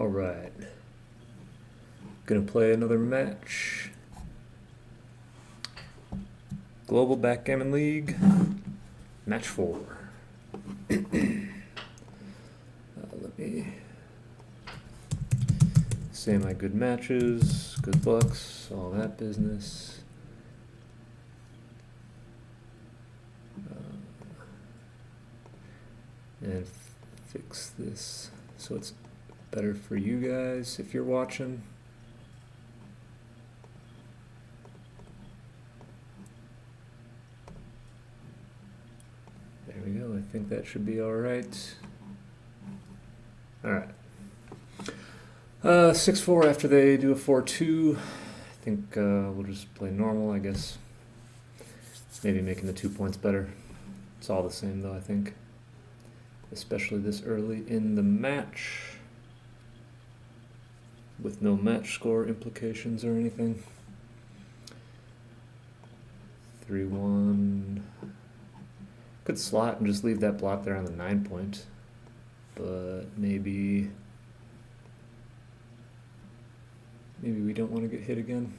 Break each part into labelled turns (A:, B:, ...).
A: Alright. Gonna play another match. Global Backgammon League. Match 4. Let me say my good matches, good bucks, all that business. And fix this so it's better for you guys if you're watching. There we go. I think that should be all right. All right. 6-4 after they do a 4-2. I think we'll just play normal, I guess. Maybe making the 2 points better. It's all the same though, I think. Especially this early in the match. With no match score implications or anything. 3-1. Could slot and just leave that block there on the 9 point. But maybe we don't want to get hit again.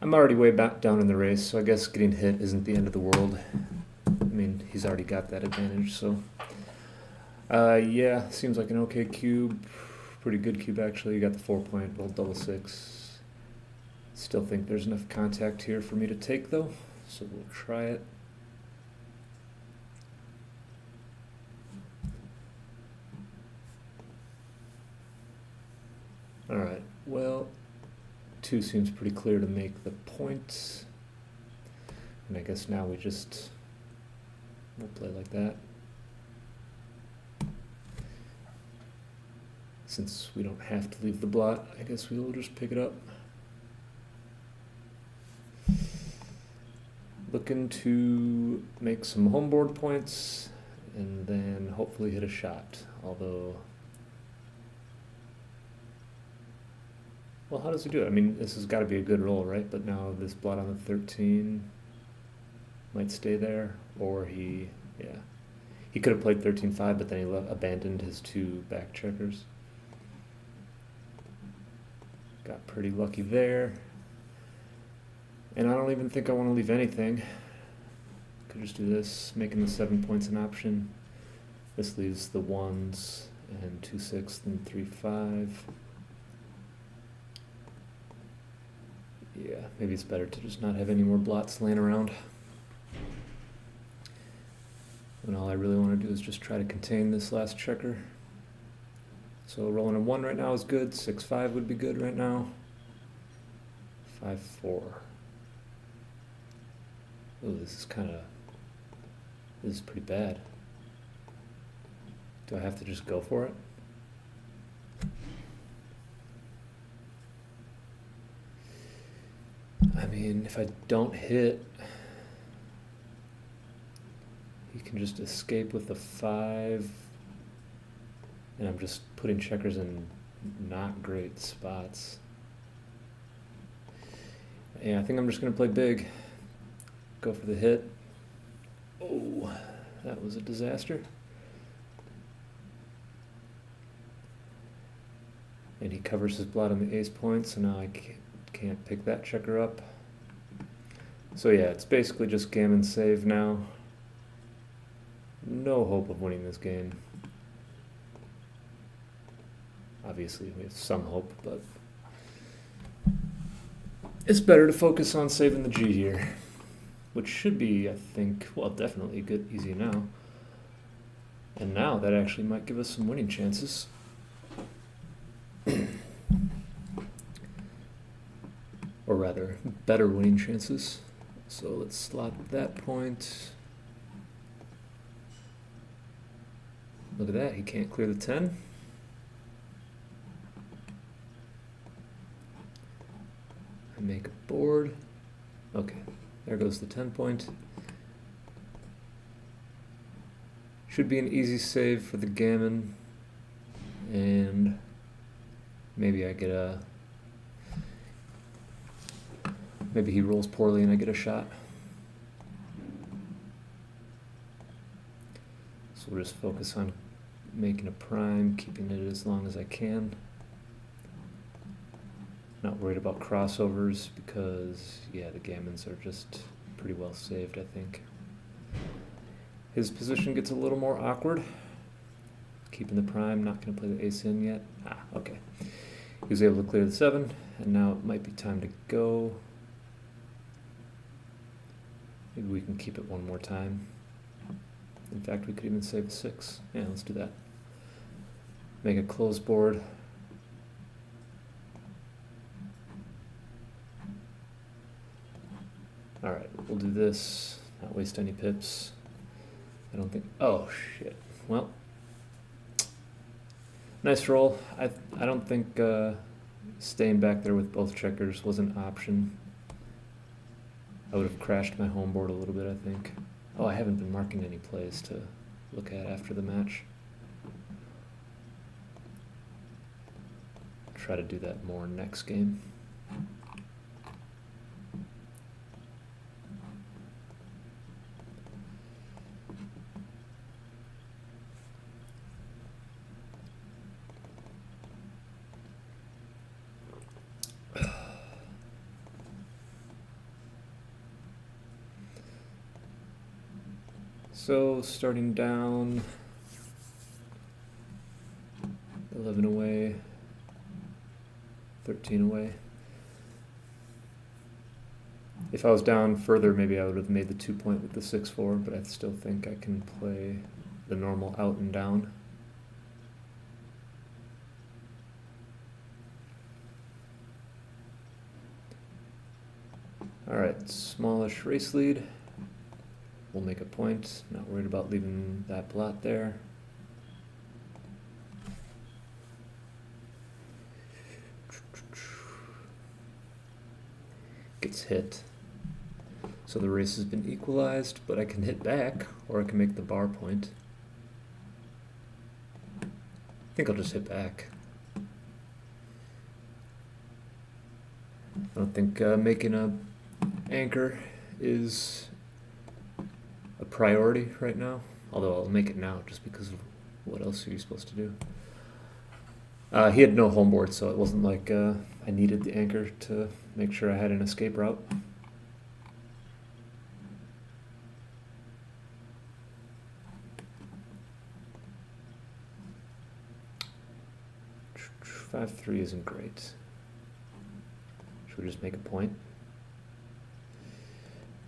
A: I'm already way back down in the race, so I guess getting hit isn't the end of the world. I mean, he's already got that advantage, so. Yeah, seems like an okay cube. Pretty good cube, actually. You got the 4 point, roll double 6. Still think there's enough contact here for me to take, though, so we'll try it. Alright, well, 2 seems pretty clear to make the point. And I guess now we'll play like that. Since we don't have to leave the blot, I guess we will just pick it up. Looking to make some homeboard points and then hopefully hit a shot. Although, well, how does he do it? I mean, this has got to be a good roll, right? But now this blot on the 13 might stay there, or he could have played 13-5, but then he abandoned his 2 back checkers. Got pretty lucky there. And I don't even think I want to leave anything. Could just do this, making the 7 points an option. This leaves the 1s and 2-6 and 3-5. Yeah, maybe it's better to just not have any more blots laying around. And all I really want to do is just try to contain this last checker. So rolling a 1 right now is good. 6-5 would be good right now. 5-4. Ooh, this is pretty bad. Do I have to just go for it? I mean, if I don't hit, he can just escape with the 5. And I'm just putting checkers in not great spots. Yeah, I think I'm just going to play big. Go for the hit. Oh, that was a disaster. And he covers his blot on the ace point, so now I can't pick that checker up. So yeah, it's basically just gammon save now. No hope of winning this game. Obviously, we have some hope, but it's better to focus on saving the G here, which should be, I think, well, definitely good, easy now. And now that actually might give us some winning chances. Or rather, better winning chances. So let's slot that point. Look at that, he can't clear the 10. I make a board. Okay, there goes the 10 point. Should be an easy save for the gammon. And maybe I get a... Maybe he rolls poorly and I get a shot. So we'll just focus on making a prime, keeping it as long as I can. Not worried about crossovers because, yeah, the gammons are just pretty well saved, I think. His position gets a little more awkward. Keeping the prime, not going to play the ace in yet. Okay. He was able to clear the 7, and now it might be time to go. Maybe we can keep it one more time. In fact, we could even save the 6. Yeah, let's do that. Make a closed board. Alright, we'll do this. Not waste any pips. I don't think... Oh, shit. Well. Nice roll. I don't think staying back there with both checkers was an option. I would have crashed my home board a little bit, I think. Oh, I haven't been marking any plays to look at after the match. Try to do that more next game. So, starting down, 11 away, 13 away. If I was down further, maybe I would have made the 2-point with the 6-4, but I still think I can play the normal out and down. Alright, smallish race lead. We'll make a point, not worried about leaving that blot there. Gets hit. So the race has been equalized, but I can hit back, or I can make the bar point. I think I'll just hit back. I don't think making a anchor is a priority right now, although I'll make it now just because of what else are you supposed to do. He had no home board, so it wasn't like I needed the anchor to make sure I had an escape route. Five three isn't great. Should we just make a point?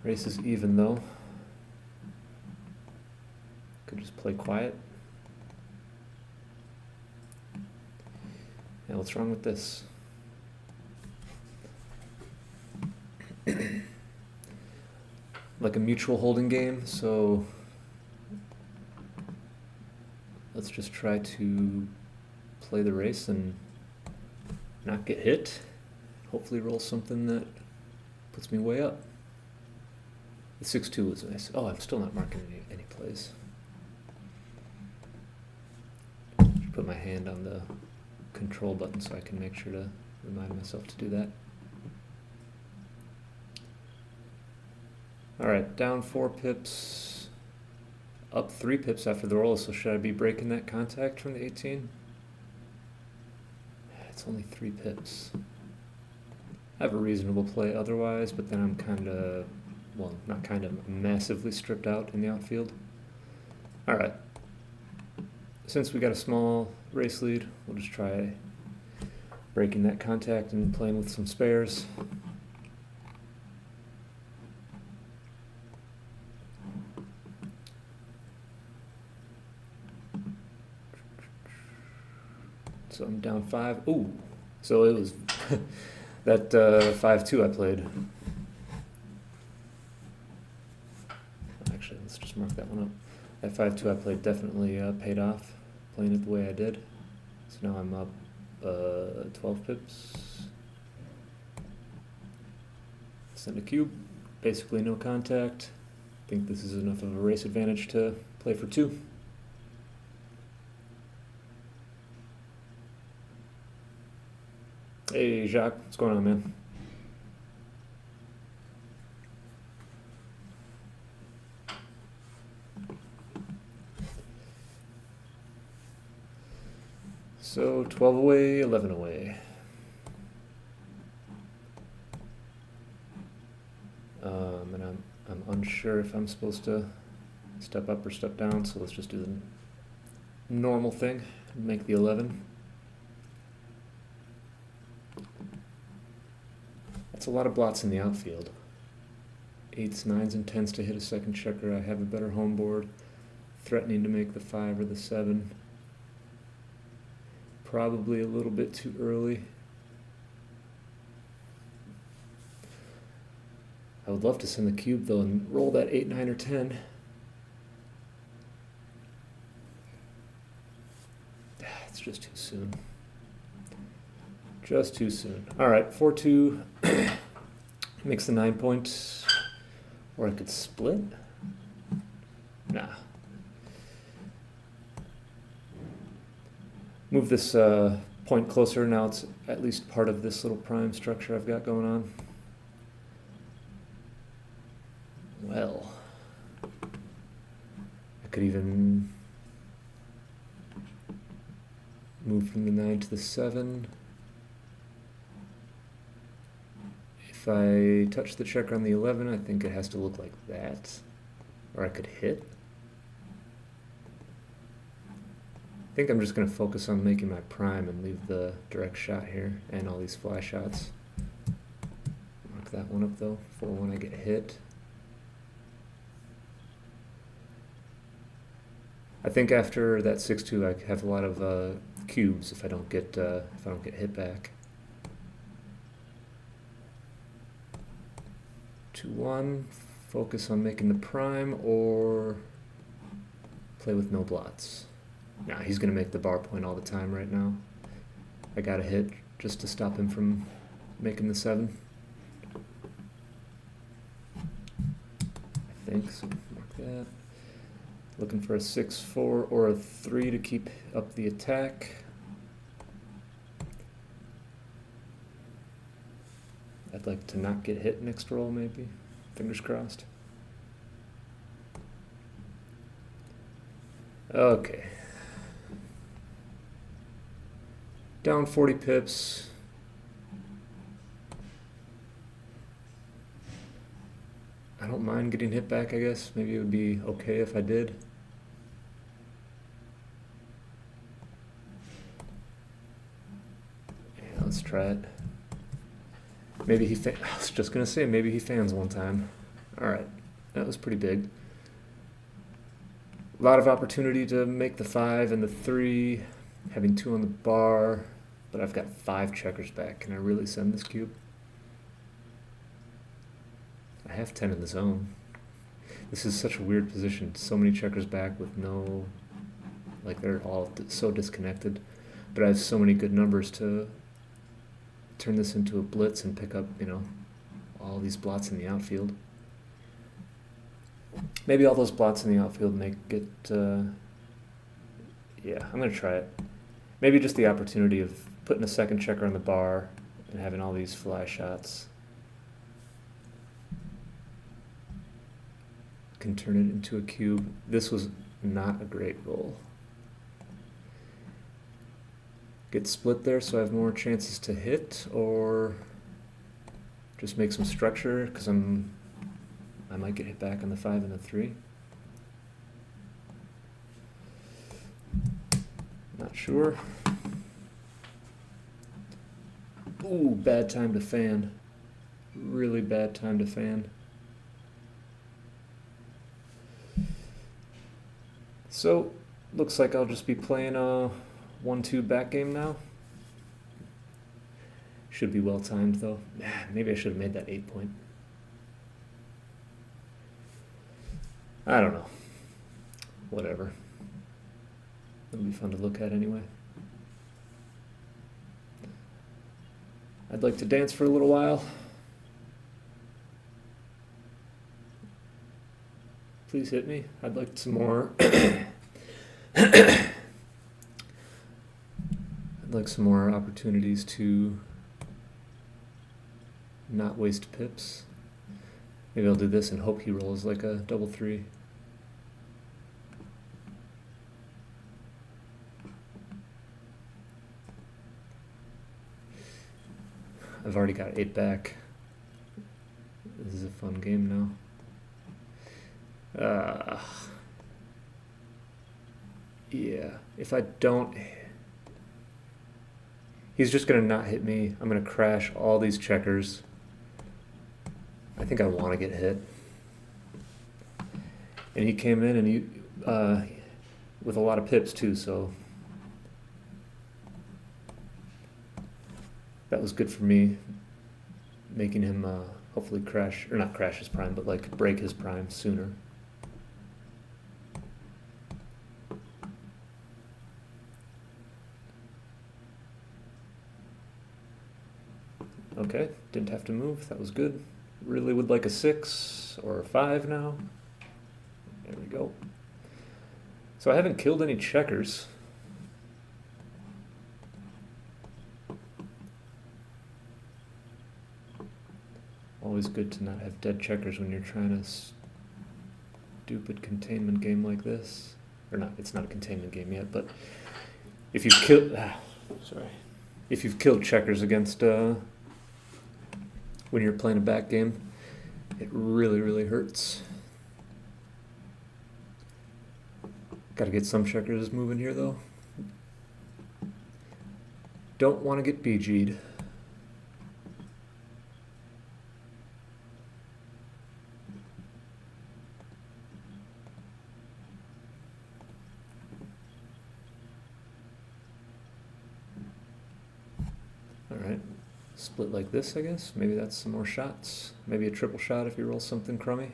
A: Race is even though. Could just play quiet. Yeah, what's wrong with this? Like a mutual holding game, so let's just try to play the race and not get hit. Hopefully roll something that puts me way up. The 6-2 was nice. Oh, I'm still not marking any plays. Should put my hand on the control button so I can make sure to remind myself to do that. Alright, down 4 pips, up 3 pips after the roll, so should I be breaking that contact from the 18? It's only 3 pips. I have a reasonable play otherwise, but then I'm kind of, well, not kind of, massively stripped out in the outfield. Alright. Since we got a small race lead, we'll just try breaking that contact and playing with some spares. So I'm down 5. Ooh, so it was that 5-2 I played. Actually, let's just mark that one up. That 5-2 I played definitely paid off, playing it the way I did. So now I'm up 12 pips. Send a cube, basically no contact. I think this is enough of a race advantage to play for 2. Hey Jacques, what's going on, man? So 12 away, 11 away. And I'm unsure if I'm supposed to step up or step down, so let's just do the normal thing, make the 11. That's a lot of blots in the outfield. 8s, 9s, and 10s to hit a second checker. I have a better home board. Threatening to make the 5 or the 7. Probably a little bit too early. I would love to send the cube though and roll that 8, 9, or 10. It's just too soon. Just too soon. All right, 4-2 makes the 9 point. Or I could split? Nah. Move this point closer. Now it's at least part of this little prime structure I've got going on. Well, I could even move from the 9 to the 7. If I touch the checker on the 11, I think it has to look like that. Or I could hit. I think I'm just going to focus on making my prime and leave the direct shot here and all these fly shots. Mark that one up though for when I get hit. I think after that 6-2 I have a lot of cubes if I don't get hit back. 2-1, focus on making the prime or play with no blots. Nah, he's going to make the bar point all the time right now. I got a hit just to stop him from making the 7. I think, so mark that. Looking for a 6-4 or a 3 to keep up the attack. I'd like to not get hit next roll maybe. Fingers crossed. Okay. Down 40 pips. I don't mind getting hit back, I guess. Maybe it would be okay if I did. Yeah, let's try it. Maybe he I was just going to say, maybe he fans one time. Alright, that was pretty big. A lot of opportunity to make the 5 and the 3, having 2 on the bar, but I've got 5 checkers back. Can I really send this cube? I have 10 in the zone. This is such a weird position. So many checkers back with no, like they're all so disconnected. But I have so many good numbers to turn this into a blitz and pick up, you know, all these blots in the outfield. Maybe all those blots in the outfield make it, yeah, I'm going to try it. Maybe just the opportunity of putting a second checker on the bar and having all these fly shots can turn it into a cube. This was not a great roll. Get split there so I have more chances to hit, or just make some structure because I might get hit back on the 5 and the 3. Not sure. Ooh, bad time to fan. Really bad time to fan. So, looks like I'll just be playing a 1-2 back game now. Should be well timed though. Maybe I should have made that 8 point. I don't know. Whatever. It'll be fun to look at anyway. I'd like to dance for a little while. Please hit me. I'd like some more. I'd like some more opportunities to not waste pips. Maybe I'll do this and hope he rolls like a double 3. I've already got 8 back. This is a fun game now. Yeah, if I don't... He's just going to not hit me. I'm going to crash all these checkers. I think I want to get hit. And he came in and he with a lot of pips too, so that was good for me, making him hopefully crash, or not crash his prime, but like break his prime sooner. Okay, didn't have to move, that was good. Really would like a 6 or a 5 now. There we go. So I haven't killed any checkers. Always good to not have dead checkers when you're trying a stupid containment game like this. Or not, it's not a containment game yet, but if you've killed... If you've killed checkers against... when you're playing a backgammon, it really, really hurts. Gotta get some checkers moving here, though. Don't want to get BG'd. Alright. Split like this, I guess. Maybe that's some more shots. Maybe a triple shot if you roll something crummy.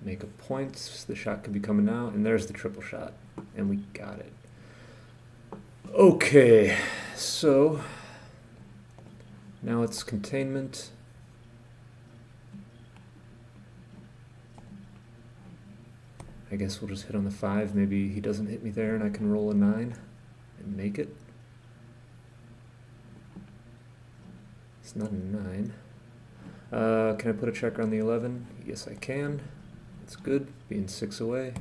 A: Make a point. The shot could be coming now, and there's the triple shot. And we got it. Okay, so now it's containment. I guess we'll just hit on the 5. Maybe he doesn't hit me there and I can roll a 9 and make it. It's not a 9. Can I put a checker on the 11? Yes, I can. That's good, being 6 away.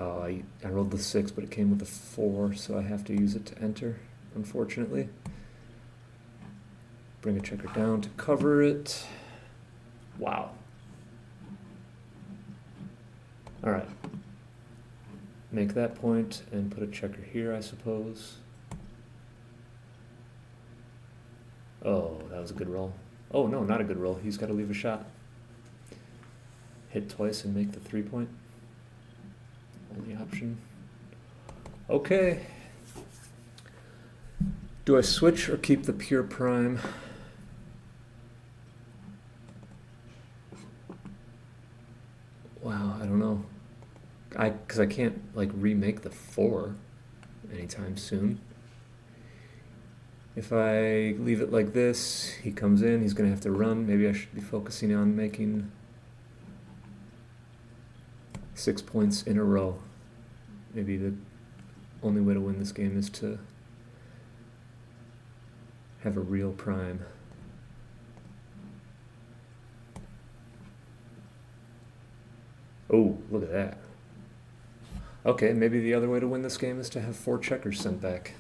A: Oh, I rolled the 6, but it came with a 4, so I have to use it to enter, unfortunately. Bring a checker down to cover it. Wow. Alright. Make that point and put a checker here, I suppose. Oh, that was a good roll. Oh, no, not a good roll. He's got to leave a shot. Hit twice and make the 3-point. Only option. Okay. Do I switch or keep the pure prime? Wow, I don't know. Because I can't like remake the 4 anytime soon. If I leave it like this, he comes in, he's going to have to run. Maybe I should be focusing on making 6 points in a row. Maybe the only way to win this game is to have a real prime. Oh, look at that. Okay, maybe the other way to win this game is to have 4 checkers sent back.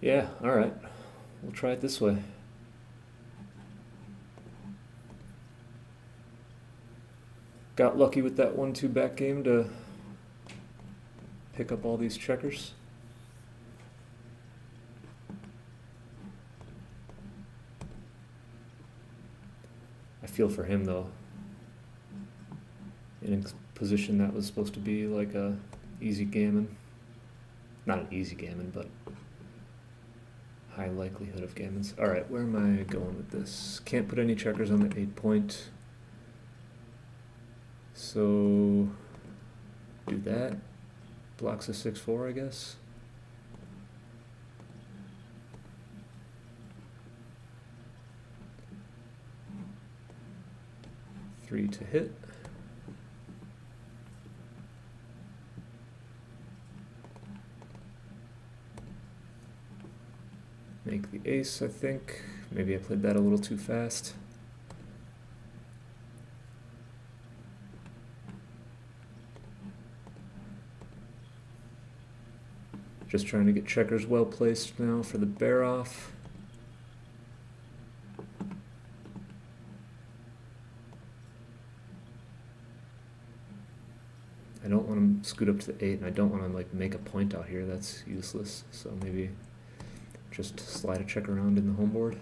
A: Yeah, alright. We'll try it this way. Got lucky with that 1-2 back game to pick up all these checkers. I feel for him though. In a position that was supposed to be like a easy gammon. Not an easy gammon, but high likelihood of gammons. Alright, where am I going with this? Can't put any checkers on the 8-point. So do that. Blocks a 6-4, I guess. Three to hit. make the ace, I think. Maybe I played that a little too fast. Just trying to get checkers well placed now for the bear off. I don't want to scoot up to the 8, and I don't want to like make a point out here. That's useless. So maybe just slide a check around in the home board.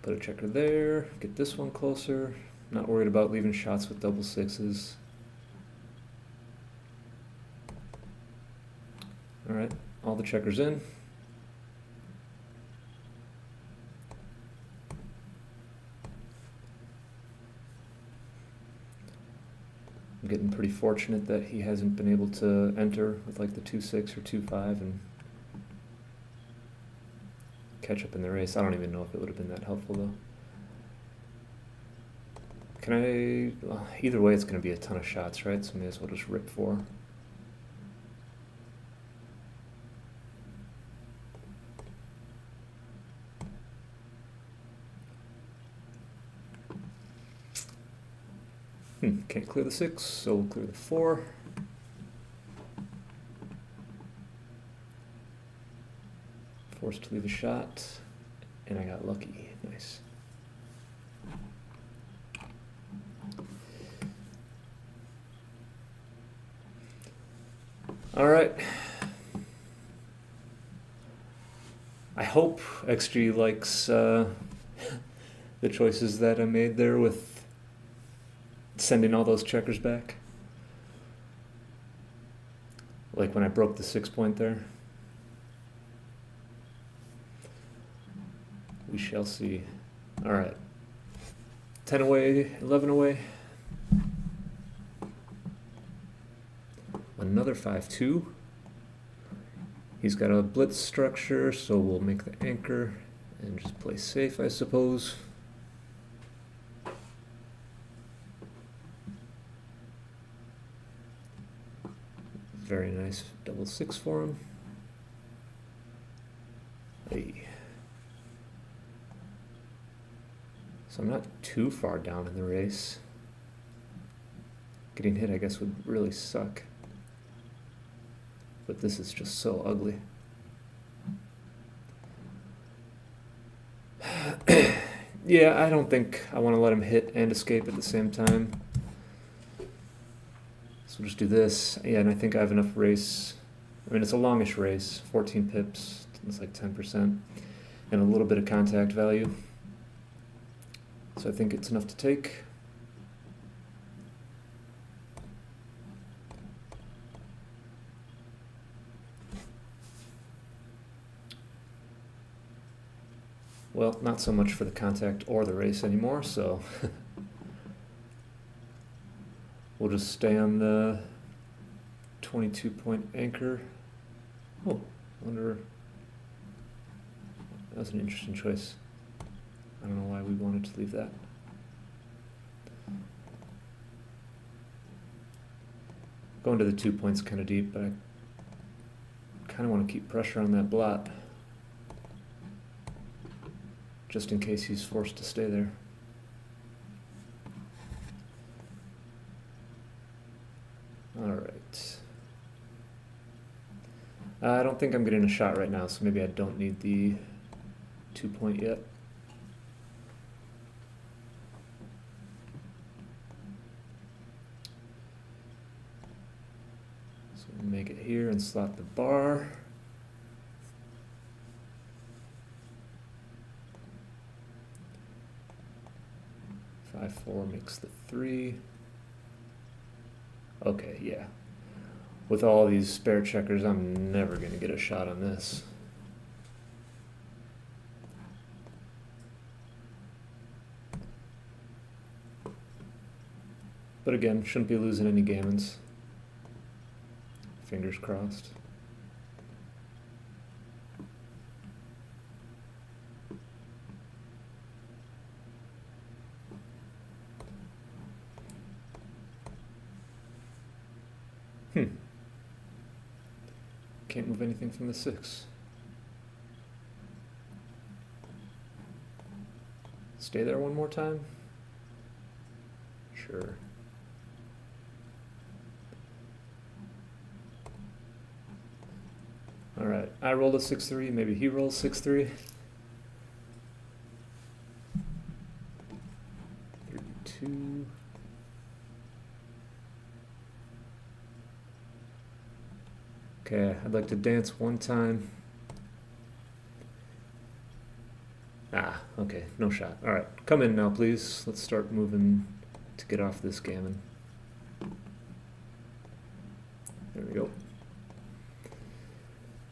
A: Put a checker there, get this one closer. Not worried about leaving shots with double sixes. All right, all the checkers in. I'm getting pretty fortunate that he hasn't been able to enter with like the 2-6 or 2-5 and catch up in the race. I don't even know if it would have been that helpful though. Can I, well, either way it's going to be a ton of shots, right? So may as well just rip 4. Can't clear the 6, so we'll clear the 4. Forced to leave a shot, and I got lucky. Nice. All right. I hope XG likes the choices that I made there with sending all those checkers back. Like when I broke the 6 point there. We shall see. All right. 10 away, 11 away. Another 5-2. He's got a blitz structure, so we'll make the anchor and just play safe, I suppose. Very nice double 6 for him. Hey. So I'm not too far down in the race. Getting hit, I guess, would really suck. But this is just so ugly. Yeah, I don't think I want to let him hit and escape at the same time. So we'll just do this. Yeah, and I think I have enough race. I mean, it's a longish race, 14 pips. It's like 10%. And a little bit of contact value. So I think it's enough to take. Well, not so much for the contact or the race anymore, so we'll just stay on the 22-point anchor. Oh, I wonder, that was an interesting choice. I don't know why we wanted to leave that. Going to the 2 points kind of deep, but I kind of want to keep pressure on that blot, just in case he's forced to stay there. All right. I don't think I'm getting a shot right now, so maybe I don't need the 2 point yet. So make it here and slot the bar. Five, 4 makes the 3. Okay, yeah. With all these spare checkers, I'm never going to get a shot on this. But again, shouldn't be losing any gammons. Fingers crossed. can't move anything from the 6. Stay there one more time? Sure. Alright, I rolled a 6-3, maybe he rolls 6-3. 32. Okay, I'd like to dance one time. Ah, okay, no shot. Alright, come in now, please. Let's start moving to get off this gammon. There we go.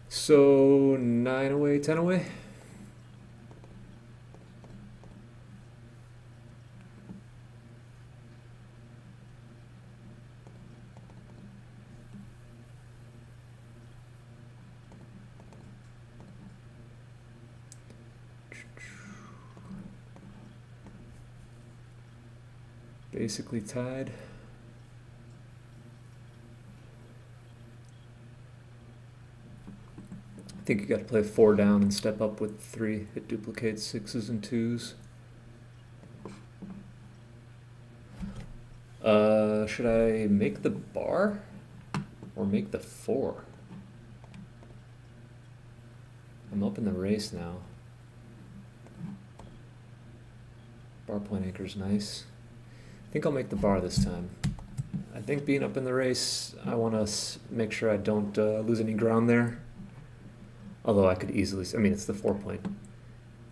A: So, 9 away, 10 away? Basically tied. I think you got to play 4 down and step up with 3. It duplicates 6s and 2s. Should I make the bar or make the 4? I'm up in the race now. Bar point anchor's nice. I think I'll make the bar this time. I think being up in the race, I want to make sure I don't lose any ground there. Although I could easily, I mean, it's the 4 point.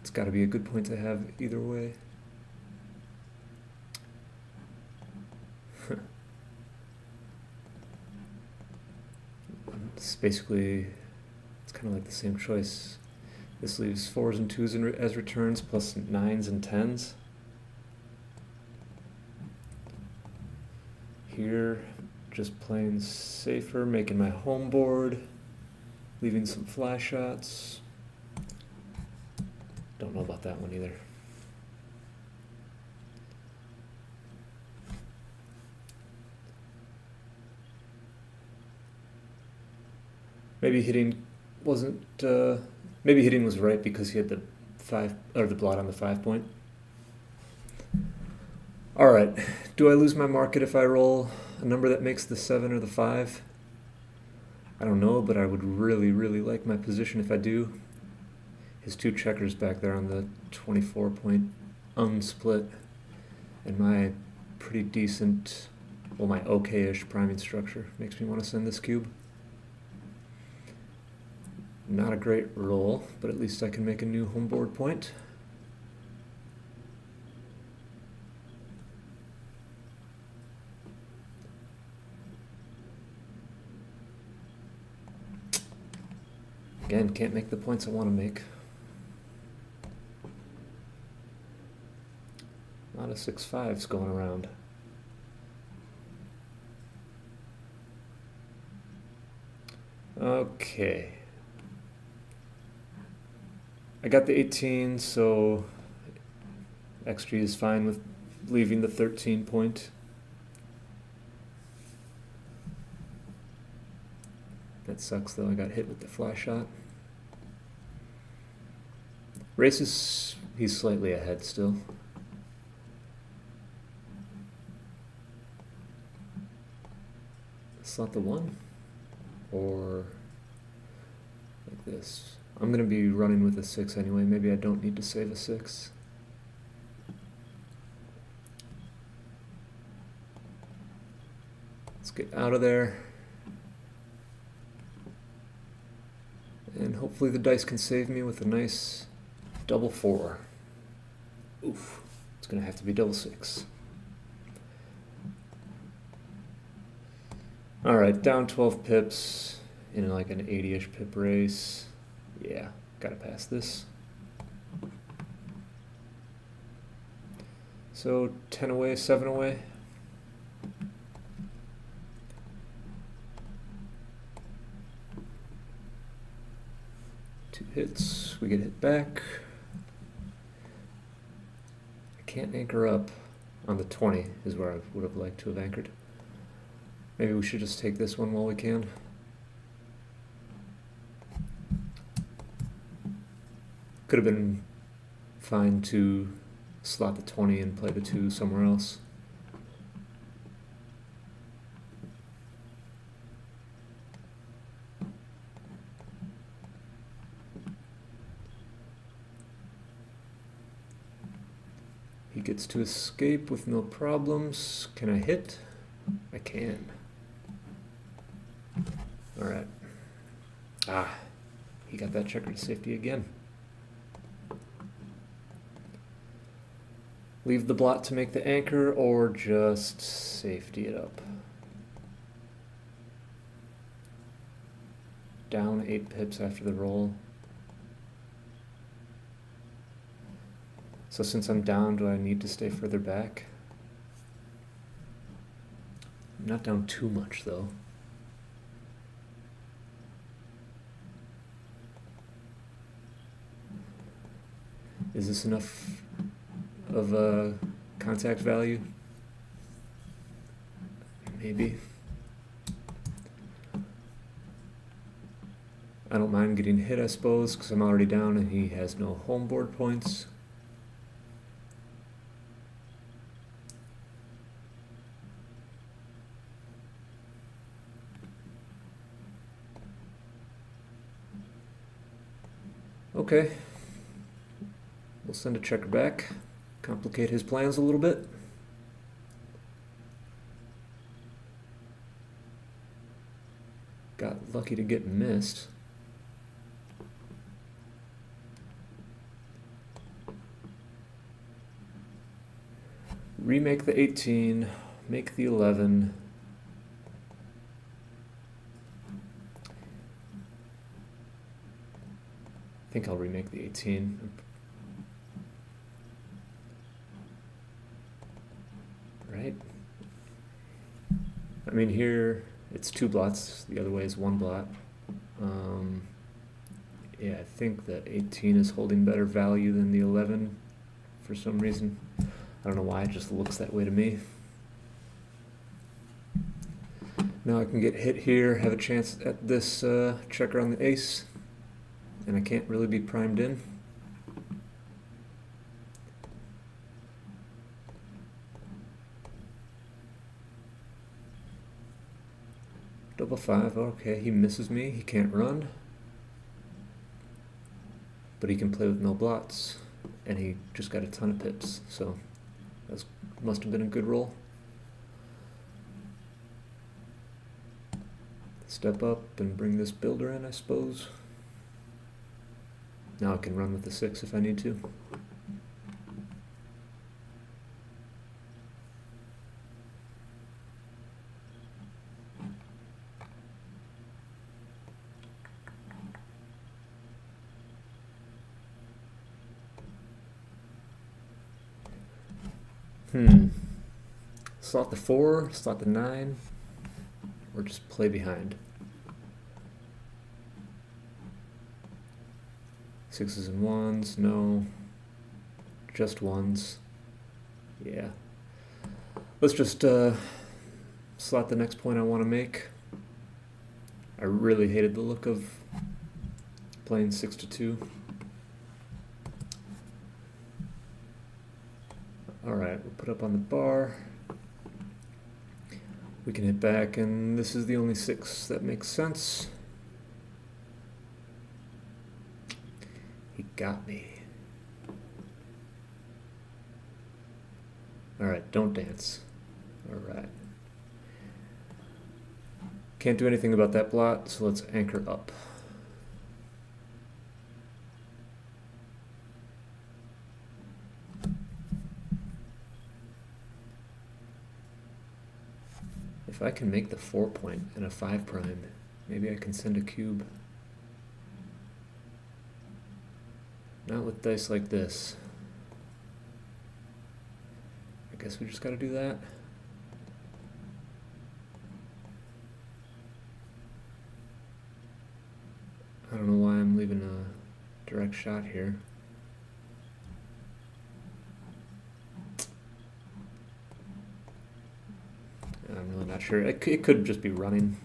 A: It's got to be a good point to have either way. It's basically, it's kind of like the same choice. This leaves 4s and 2s as returns, plus 9s and 10s. Here, just playing safer, making my home board, leaving some fly shots. Don't know about that one either. Maybe hitting wasn't. Maybe hitting was right because he had the 5 or the blot on the 5 point. All right. Do I lose my market if I roll a number that makes the 7 or the 5? I don't know, but I would really, really like my position if I do. His 2 checkers back there on the 24 point unsplit, and my pretty decent, well, my okay-ish priming structure makes me want to send this cube. Not a great roll, but at least I can make a new home board point. Again, can't make the points I want to make. A lot of 6-5s going around. Okay. I got the 18, so XG is fine with leaving the 13 point. That sucks though, I got hit with the fly shot. Races, he's slightly ahead still. Slot the 1, or like this. I'm going to be running with a 6 anyway, maybe I don't need to save a 6. Let's get out of there. And hopefully the dice can save me with a nice double 4. Oof, it's going to have to be double 6. Alright, down 12 pips in like an 80-ish pip race. Yeah, gotta pass this. So 10 away, 7 away. Two hits, we get hit back. I can't anchor up on the 20 is where I would have liked to have anchored. Maybe we should just take this one while we can. Could have been fine to slot the 20 and play the 2 somewhere else. He gets to escape with no problems. Can I hit? I can. Alright. Ah, he got that checker to safety again. Leave the blot to make the anchor or just safety it up. Down 8 pips after the roll. So since I'm down, do I need to stay further back? I'm not down too much though. Is this enough of a contact value? Maybe. I don't mind getting hit, I suppose, because I'm already down and he has no home board points. Okay. We'll send a checker back, complicate his plans a little bit. Got lucky to get missed. Remake the 18, make the 11. I think I'll remake the 18. Right? I mean, here it's 2 blots, the other way is 1 blot. Yeah, I think that 18 is holding better value than the 11 for some reason. I don't know why, it just looks that way to me. Now I can get hit here, have a chance at this checker on the ace, and I can't really be primed in. Double 5, okay, he misses me, he can't run. But he can play with no blots, and he just got a ton of pips, so that must have been a good roll. Step up and bring this builder in, I suppose. Now I can run with the 6 if I need to. Slot the 4, slot the 9, or just play behind. 6s and 1s, no. Just 1s. Yeah. Let's just slot the next point I want to make. I really hated the look of playing 6 to 2. Alright, we'll put up on the bar. We can hit back, and this is the only 6 that makes sense. He got me. Alright, don't dance. Alright. Can't do anything about that blot, so let's anchor up. If I can make the 4 point and a 5 prime, maybe I can send a cube. Not with dice like this. I guess we just gotta do that. I don't know why I'm leaving a direct shot here. I'm really not sure. It could just be running.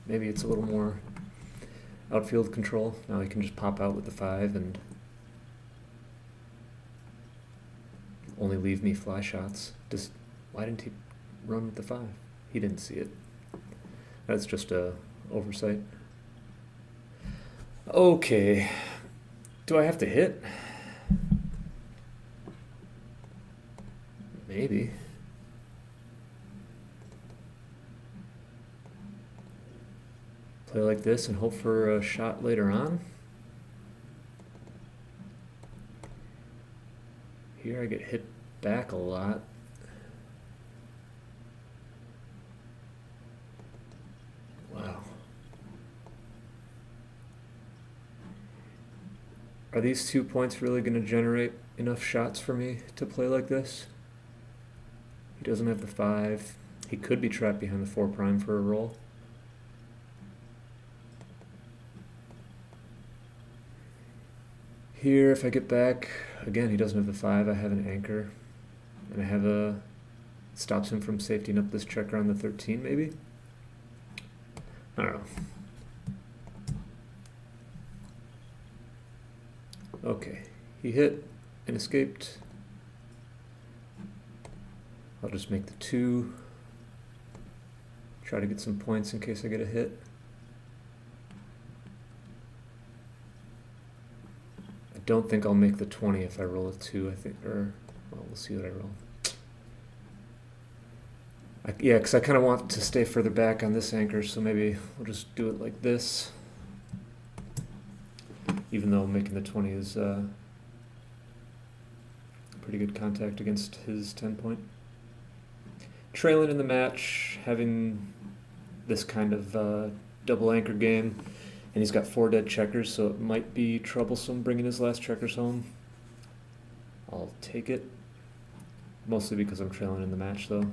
A: Maybe it's a little more outfield control. Now he can just pop out with the 5 and only leave me fly shots. Why didn't he run with the 5? He didn't see it. That's just a oversight. Okay. Do I have to hit? Maybe. Play like this and hope for a shot later on. Here I get hit back a lot. Wow. Are these 2 points really going to generate enough shots for me to play like this? He doesn't have the 5. He could be trapped behind the 4 prime for a roll. Here, if I get back, again, he doesn't have the 5. I have an anchor. And I have a... stops him from safetying up this checker on the 13, maybe? I don't know. Okay, he hit and escaped. I'll just make the 2. Try to get some points in case I get a hit. I don't think I'll make the 20 if I roll a 2, I think, or, well, we'll see what I roll. Yeah, because I kind of want to stay further back on this anchor, so maybe we'll just do it like this. Even though making the 20 is pretty good contact against his 10 point. Trailing in the match, having this kind of double anchor game, and he's got 4 dead checkers, so it might be troublesome bringing his last checkers home. I'll take it, mostly because I'm trailing in the match, though.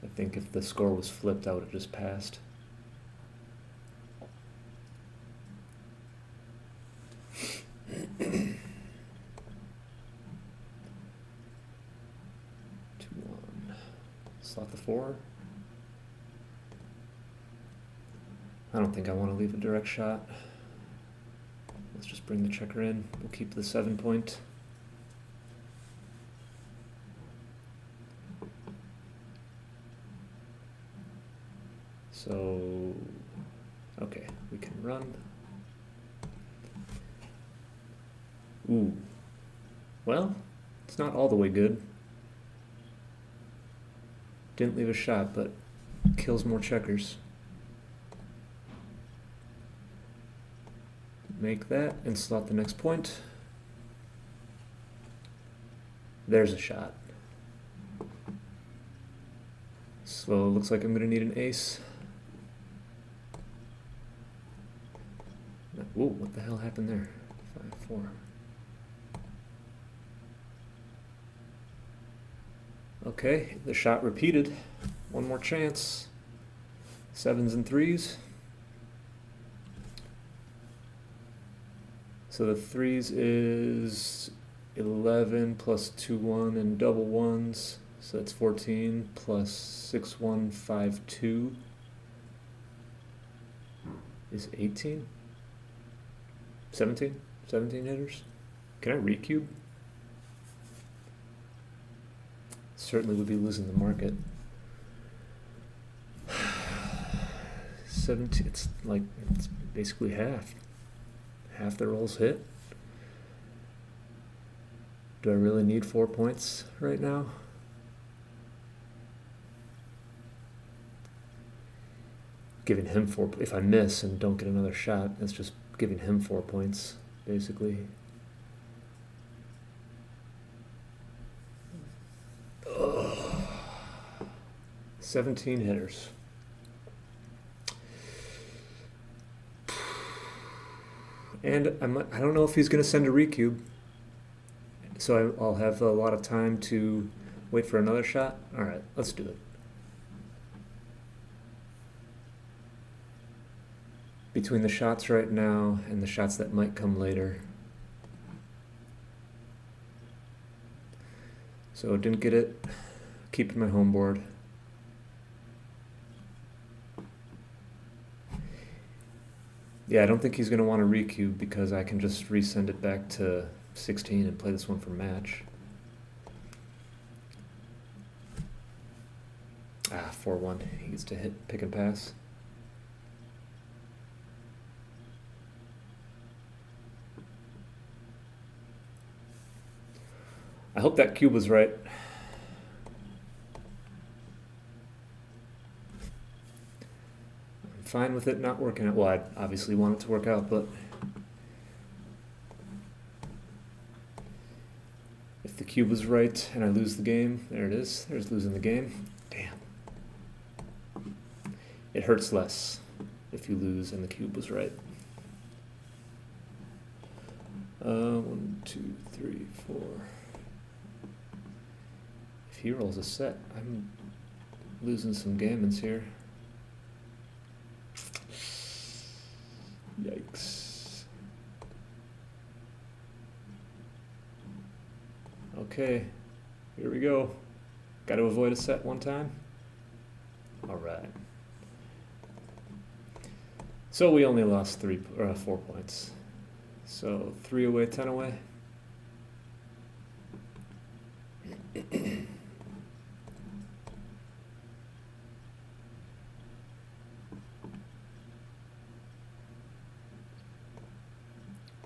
A: I think if the score was flipped, I would have just passed. Slot the 4. I don't think I want to leave a direct shot. Let's just bring the checker in. We'll keep the 7 point. So, okay, we can run. Ooh. Well, it's not all the way good. Didn't leave a shot, but kills more checkers. Make that and slot the next point. There's a shot. So it looks like I'm gonna need an ace. Whoa, what the hell happened there? 5-4. Okay, the shot repeated. One more chance. 7s and 3s. So the 3s is 11 plus 2-1 and double 1s. So that's 14 plus 6-1, 5-2 is 18? 17? 17 hitters? Can I recube? Certainly would be losing the market. 17, it's basically half. Half the rolls hit. Do I really need 4 points right now? Giving him 4, if I miss and don't get another shot, that's just giving him 4 points, basically. 17 hitters. And I don't know if he's going to send a recube, so I'll have a lot of time to wait for another shot. All right, let's do it. Between the shots right now and the shots that might come later. So didn't get it. Keeping my home board. Yeah, I don't think he's going to want to recube because I can just resend it back to 16 and play this one for match. Ah, 4-1. He gets to hit, pick and pass. I hope that cube was right. I'm fine with it not working out. Well, I obviously want it to work out, but if the cube was right and I lose the game, there it is. There's losing the game. Damn. It hurts less if you lose and the cube was right. 1, 2, 3, 4. If he rolls a set, I'm losing some gammons here. Yikes. Okay, here we go. Got to avoid a set one time. All right. So we only lost 4 points. So 3 away, 10 away.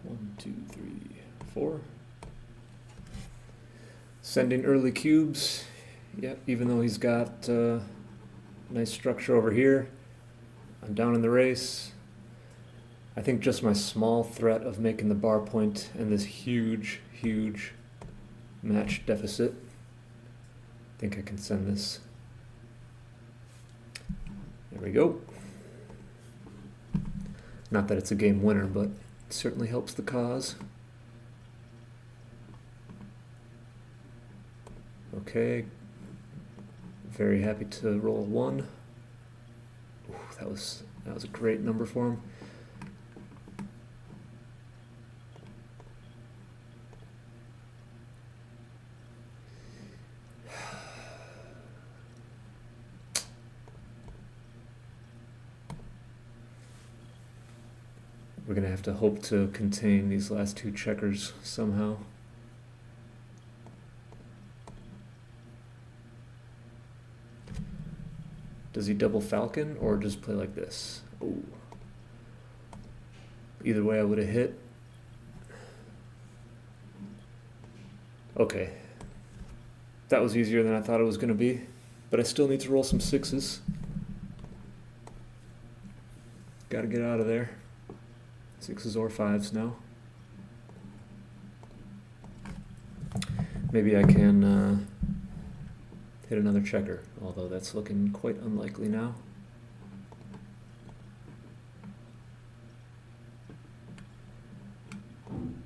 A: One, two, three, 4. Sending early cubes. Yep, even though he's got nice structure over here, I'm down in the race. I think just my small threat of making the bar point and this huge, huge match deficit, I think I can send this. There we go. Not that it's a game winner, but it certainly helps the cause. Okay, very happy to roll a 1. Ooh, that was a great number for him. We're gonna have to hope to contain these last 2 checkers somehow. Does he double falcon or just play like this? Ooh. Either way I would have hit. Okay. That was easier than I thought it was going to be, but I still need to roll some 6s. Gotta get out of there. 6s or 5s now. Maybe I can hit another checker, although that's looking quite unlikely now.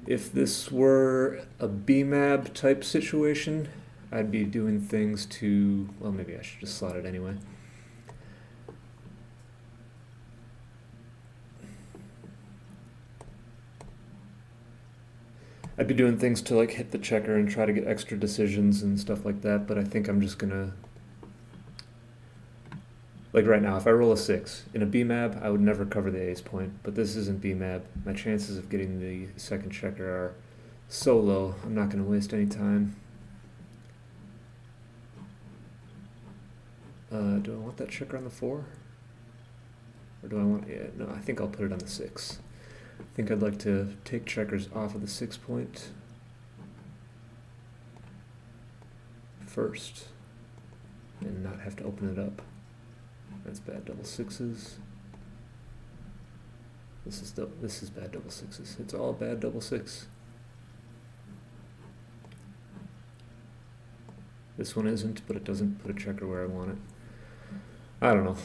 A: If this were a BMAB type situation, I'd be doing things to, well, maybe I should just slot it anyway. I'd be doing things to like hit the checker and try to get extra decisions and stuff like that, but I think I'm just gonna, like right now, if I roll a 6, in a BMAB, I would never cover the ace point, but this isn't BMAB. My chances of getting the second checker are so low, I'm not gonna waste any time. Do I want that checker on the 4? Or do I want, yeah, no, I think I'll put it on the 6. I think I'd like to take checkers off of the 6 point first and not have to open it up. That's bad double 6s. This is bad double 6s. It's all bad double 6. This one isn't, but it doesn't put a checker where I want it. I don't know.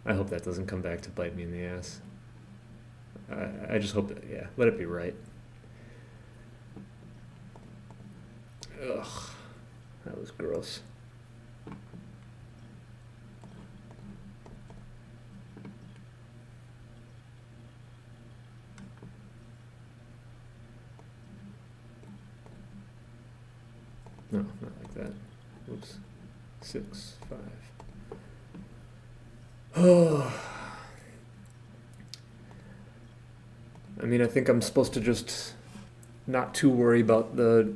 A: I hope that doesn't come back to bite me in the ass. I just hope that, yeah, let it be right. Ugh, that was gross. No, not like that. Whoops. 6, 5. I mean, I think I'm supposed to just not too worry about the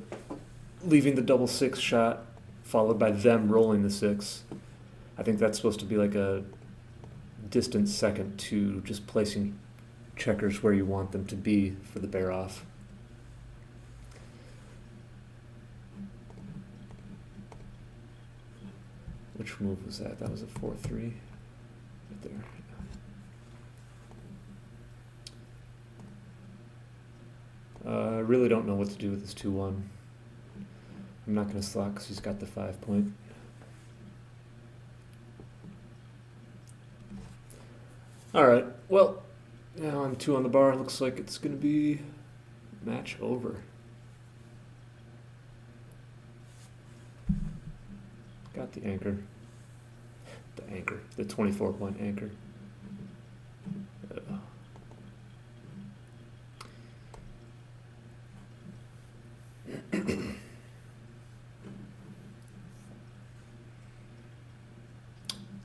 A: leaving the double six shot followed by them rolling the six. I think that's supposed to be like a distant second to just placing checkers where you want them to be for the bear off. Which move was that? That was a 4-3 right there. I really don't know what to do with this 2-1. I'm not going to slot because he's got the 5 point. Alright, well, now I'm 2 on the bar. Looks like it's going to be match over. Got the anchor. The 24-point anchor.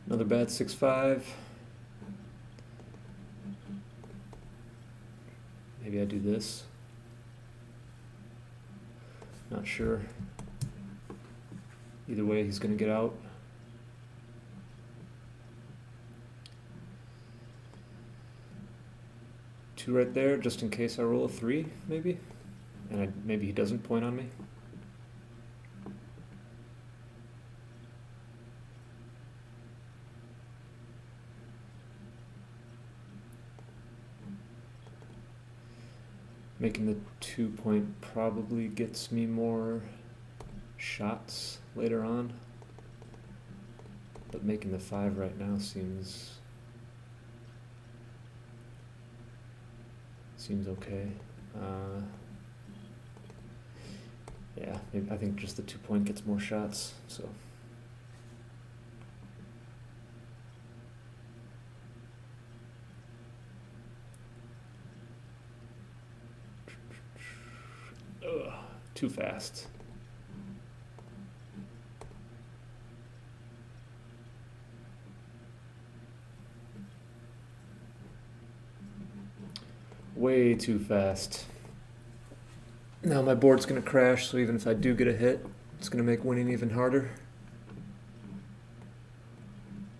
A: Another bad 6-5. Maybe I do this. Not sure. Either way, he's going to get out. Two right there, just in case I roll a 3, maybe. And maybe he doesn't point on me. Making the 2 point probably gets me more shots later on, but making the 5 right now seems okay. Yeah, maybe, I think just the 2 point gets more shots, so. Ugh, too fast. Way too fast. Now my board's going to crash, so even if I do get a hit, it's going to make winning even harder.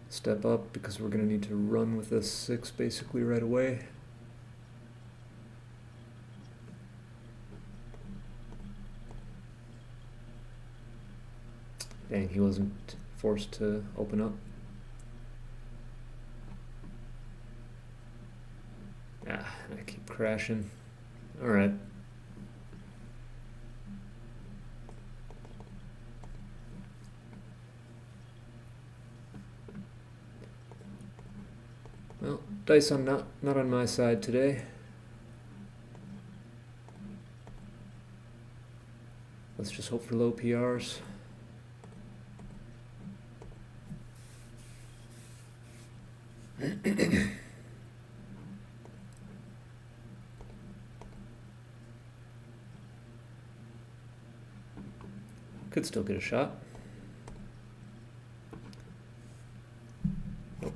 A: Step up, because we're going to need to run with this 6 basically right away. Dang, he wasn't forced to open up. Ah, I keep crashing. Alright. Well, dice on not on my side today. Let's just hope for low PRs. Could still get a shot. Nope.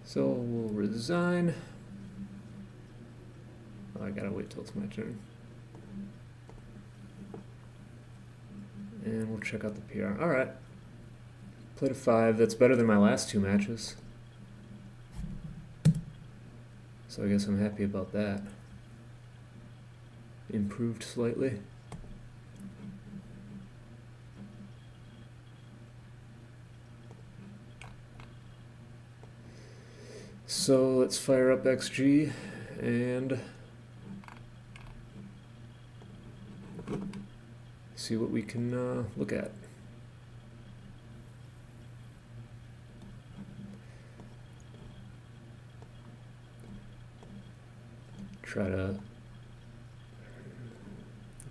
A: So we'll resign. Oh, I gotta wait till it's my turn. And we'll check out the PR. Alright. Played a 5. That's better than my last 2 matches. So I guess I'm happy about that. Improved slightly. So let's fire up XG and see what we can look at. Try to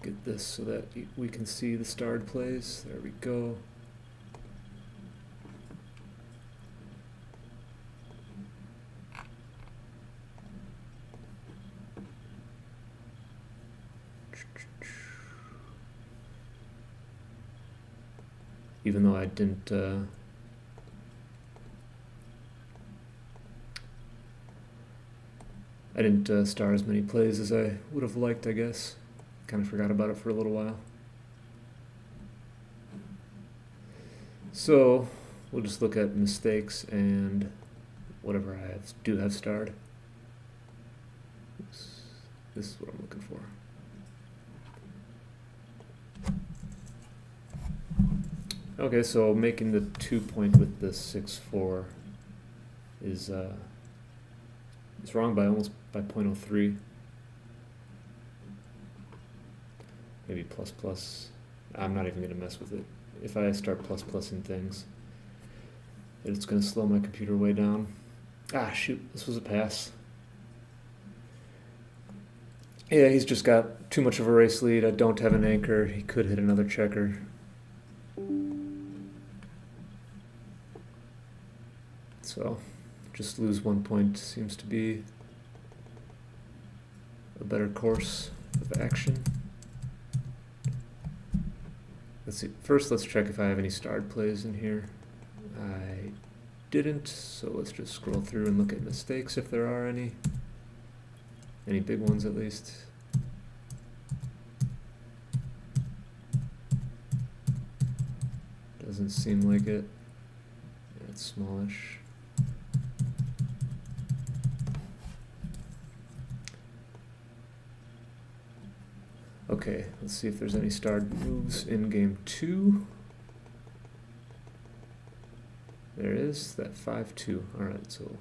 A: get this so that we can see the starred plays. There we go. even though I didn't star as many plays as I would have liked, I guess. Kind of forgot about it for a little while. So we'll just look at mistakes and whatever I do have starred. Oops. This is what I'm looking for. Okay, so making the 2 point with the 6-4 is it's wrong by almost by 0.03. Maybe plus plus. I'm not even gonna mess with it. If I start plus plus in things, it's gonna slow my computer way down. Ah, shoot, this was a pass. Yeah, he's just got too much of a race lead. I don't have an anchor. He could hit another checker. So, just lose 1 point seems to be a better course of action. Let's see. First, let's check if I have any starred plays in here. I didn't, so let's just scroll through and look at mistakes if there are any. Any big ones at least. Doesn't seem like it. Yeah, it's smallish. Okay, let's see if there's any starred moves in game 2. There is, that 5-2. Alright, so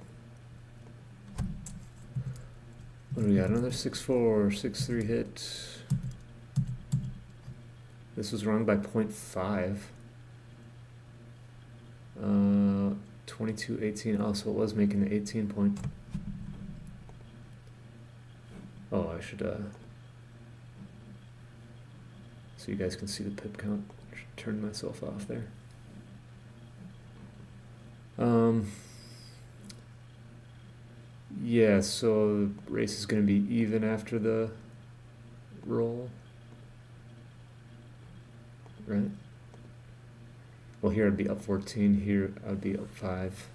A: what do we got? Another 6-4, 6-3 hit. This was wrong by 0.5. 22-18. Oh, so it was making the 18 point. Oh, I should so you guys can see the pip count. I should turn myself off there. Yeah, so the race is going to be even after the roll, right? Well, here I'd be up 14, here I'd be up 5.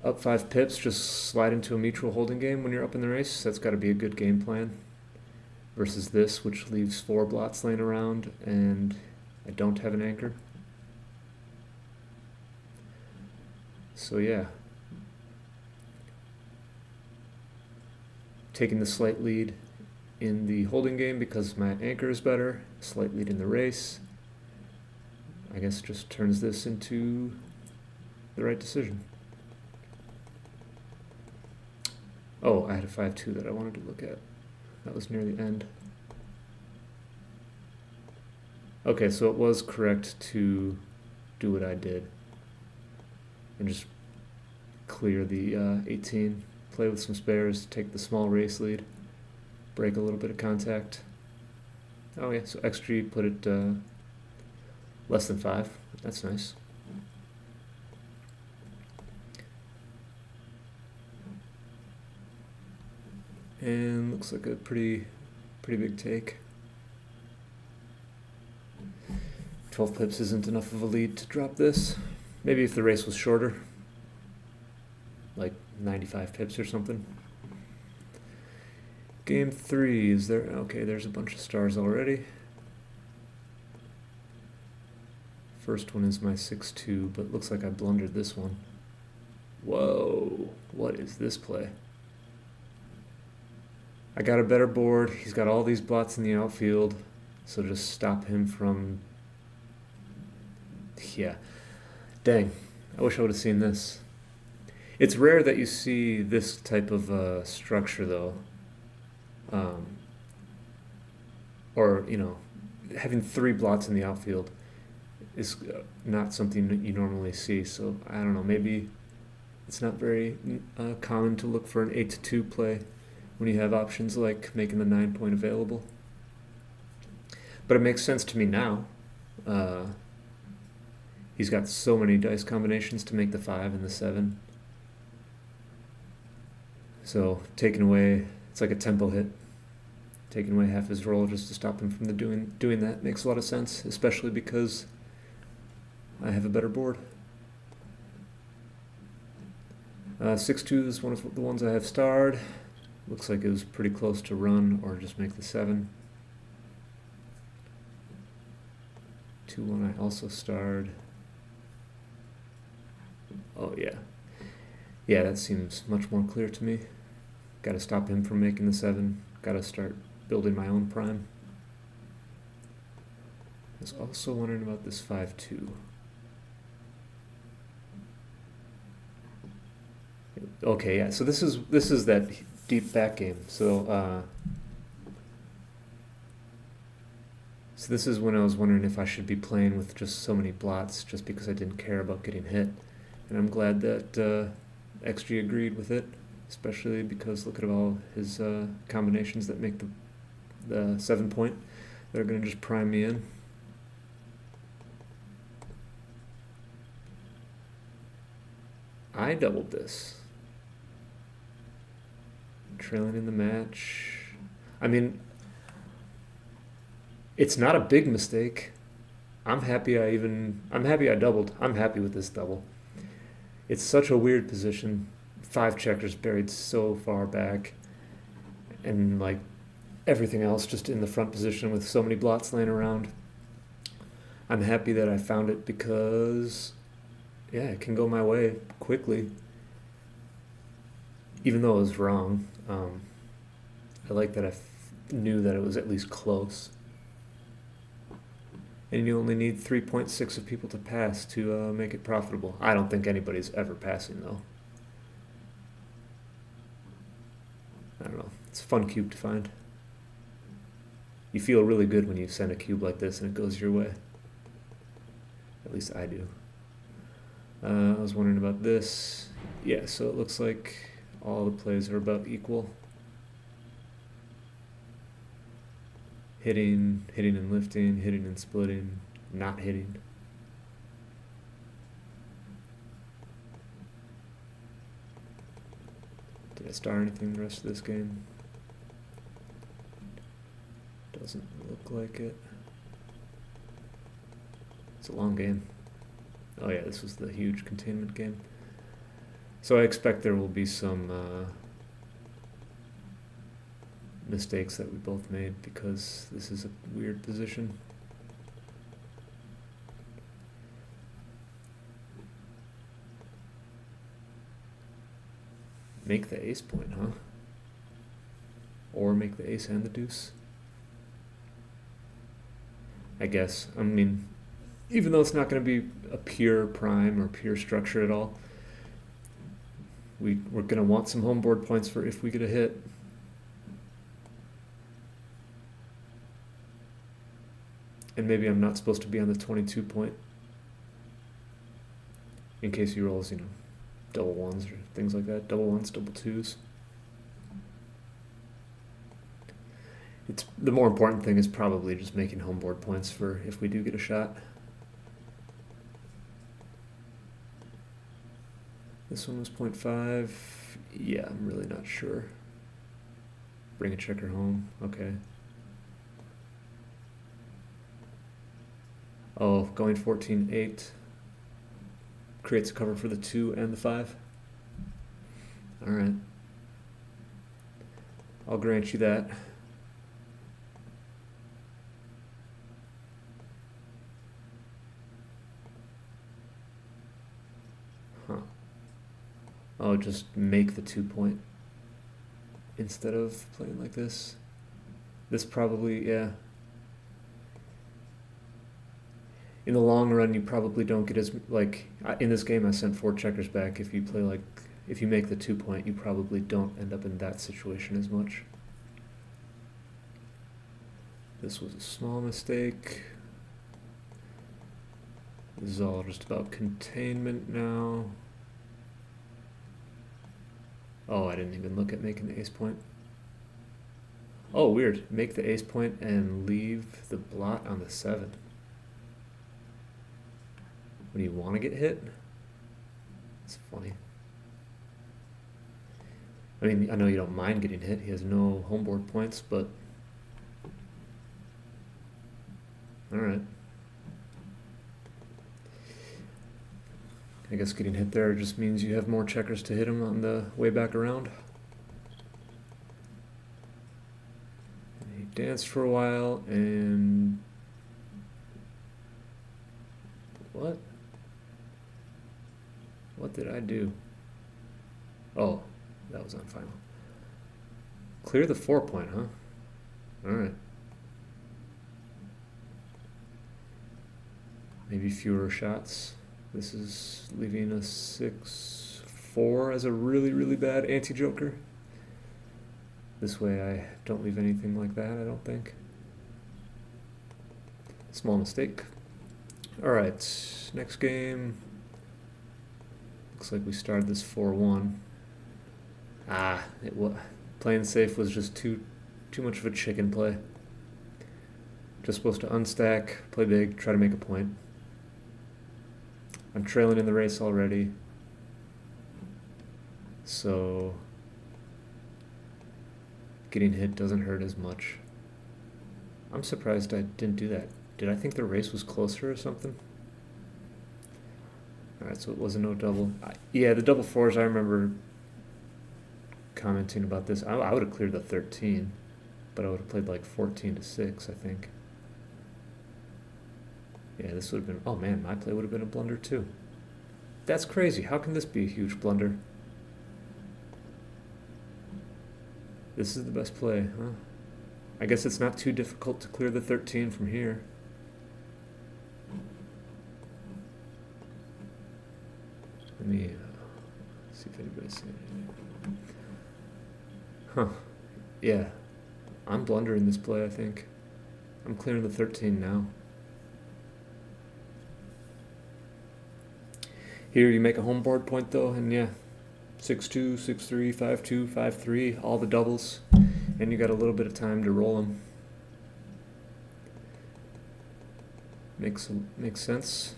A: Up 5 pips, just slide into a mutual holding game when you're up in the race. That's got to be a good game plan. Versus this, which leaves 4 blots laying around, and I don't have an anchor. So yeah. Taking the slight lead in the holding game because my anchor is better. Slight lead in the race. I guess just turns this into the right decision. Oh, I had a 5-2 that I wanted to look at. That was near the end. Okay, so it was correct to do what I did and just clear the 18, play with some spares, take the small race lead, break a little bit of contact. Oh yeah, so XG put it less than 5. That's nice. And looks like a pretty big take. 12 pips isn't enough of a lead to drop this. Maybe if the race was shorter, like 95 pips or something. Game 3, is there? Okay, there's a bunch of stars already. First one is my 6-2, but looks like I blundered this one. Whoa, what is this play? I got a better board. He's got all these blots in the outfield, so just stop him from... Yeah. Dang, I wish I would have seen this. It's rare that you see this type of structure, though. Or, you know, having 3 blots in the outfield is not something that you normally see, so I don't know, maybe it's not very common to look for an 8-2 play when you have options like making the 9 point available. But it makes sense to me now. He's got so many dice combinations to make the 5 and the 7. So taking away, it's like a tempo hit. taking away half his roll just to stop him from doing that makes a lot of sense, especially because I have a better board. 6-2 is one of the ones I have starred. Looks like it was pretty close to run or just make the 7. 2-1 I also starred. Oh yeah. Yeah, that seems much more clear to me. Gotta stop him from making the 7. Gotta start building my own prime. I was also wondering about this 5-2. Okay, yeah, so this is that deep back game. So this is when I was wondering if I should be playing with just so many blots just because I didn't care about getting hit. And I'm glad that XG agreed with it, especially because look at all his combinations that make the 7 point that are going to just prime me in. I doubled this. Trailing in the match. I mean, it's not a big mistake. I'm happy I doubled. I'm happy with this double. It's such a weird position. 5 checkers buried so far back. And like everything else just in the front position with so many blots laying around. I'm happy that I found it because yeah, it can go my way quickly. Even though it was wrong. I like that I knew that it was at least close. And you only need 3.6 of people to pass to make it profitable. I don't think anybody's ever passing, though. I don't know. It's a fun cube to find. You feel really good when you send a cube like this and it goes your way. At least I do. I was wondering about this. Yeah, so it looks like all the plays are about equal. Hitting and lifting, hitting and splitting, not hitting. Did I star anything the rest of this game? Doesn't look like it. It's a long game. Oh yeah, this was the huge containment game. So I expect there will be some mistakes that we both made because this is a weird position. Make the ace point, huh? Or make the ace and the deuce? I guess. I mean, even though it's not going to be a pure prime or pure structure at all, we're going to want some home board points for if we get a hit. And maybe I'm not supposed to be on the 22 point in case he rolls, you know, double ones or things like that. Double ones, double twos. The more important thing is probably just making home board points for if we do get a shot. This one was 0.5. Yeah, I'm really not sure. Bring a checker home. Okay. Oh, going 14-8 creates a cover for the 2 and the 5. All right. I'll grant you that. Huh. Oh, just make the 2 point instead of playing like this. This probably, yeah. In the long run, you probably don't get as, like, in this game I sent 4 checkers back. If you make the 2 point, you probably don't end up in that situation as much. This was a small mistake. This is all just about containment now. Oh, I didn't even look at making the ace point. Oh, weird. Make the ace point and leave the blot on the 7. When you want to get hit? It's funny. I mean, I know you don't mind getting hit. He has no home board points, but Alright. I guess getting hit there just means you have more checkers to hit him on the way back around. He danced for a while and... What? What did I do? Oh, that was on final. Clear the 4-point, huh? Alright. Maybe fewer shots. This is leaving a 6-4 as a really, really bad anti-joker. This way I don't leave anything like that, I don't think. Small mistake. Alright, next game. Looks like we started this 4-1. Playing safe was just too much of a chicken play. Just supposed to unstack, play big, try to make a point. I'm trailing in the race already, so getting hit doesn't hurt as much. I'm surprised I didn't do that. Did I think the race was closer or something? Alright, so it was a no double. Yeah, the double fours, I remember commenting about this. I would have cleared the 13, but I would have played like 14-6, I think. Yeah, this would have been... Oh man, my play would have been a blunder too. That's crazy. How can this be a huge blunder? This is the best play, huh? I guess it's not too difficult to clear the 13 from here. Let me see if anybody's saying anything. Huh. Yeah. I'm blundering this play, I think. I'm clearing the 13 now. Here you make a home board point though, and yeah, 6-2, 6-3, 5-2, 5-3, all the doubles, and you got a little bit of time to roll them. Makes sense.